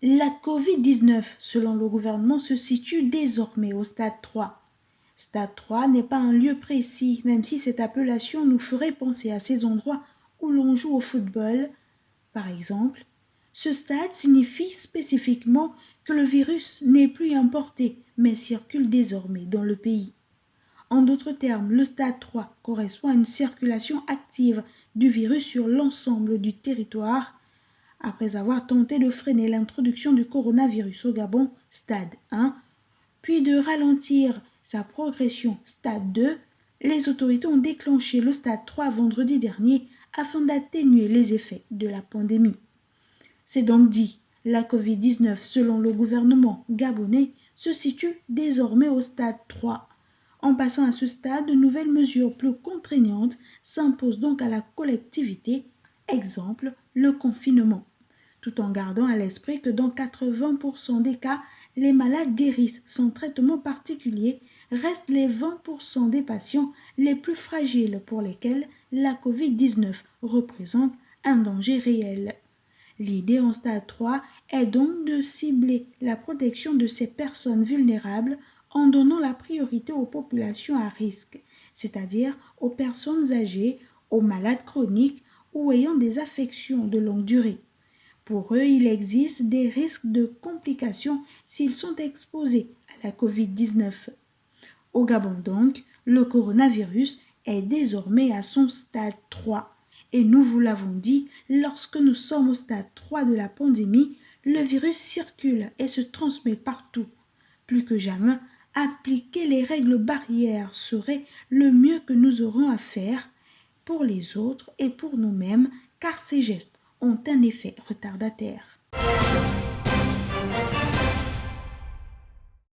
La Covid-19, selon le gouvernement, se situe désormais au stade 3. Stade 3 n'est pas un lieu précis, même si cette appellation nous ferait penser à ces endroits où l'on joue au football, par exemple. Ce stade signifie spécifiquement que le virus n'est plus importé, mais circule désormais dans le pays. En d'autres termes, le stade 3 correspond à une circulation active du virus sur l'ensemble du territoire. Après avoir tenté de freiner l'introduction du coronavirus au Gabon, stade 1, puis de ralentir sa progression, stade 2, les autorités ont déclenché le stade 3 vendredi dernier afin d'atténuer les effets de la pandémie. C'est donc dit, la Covid-19, selon le gouvernement gabonais, se situe désormais au stade 3. En passant à ce stade, de nouvelles mesures plus contraignantes s'imposent donc à la collectivité, exemple le confinement, tout en gardant à l'esprit que dans 80% des cas, les malades guérissent sans traitement particulier, restent les 20% des patients les plus fragiles pour lesquels la Covid-19 représente un danger réel. L'idée en stade 3 est donc de cibler la protection de ces personnes vulnérables en donnant la priorité aux populations à risque, c'est-à-dire aux personnes âgées, aux malades chroniques ou ayant des affections de longue durée. Pour eux, il existe des risques de complications s'ils sont exposés à la Covid-19. Au Gabon donc, le coronavirus est désormais à son stade 3. Et nous vous l'avons dit, lorsque nous sommes au stade 3 de la pandémie, le virus circule et se transmet partout. Plus que jamais, appliquer les règles barrières serait le mieux que nous aurons à faire pour les autres et pour nous-mêmes, car ces gestes ont un effet retardataire.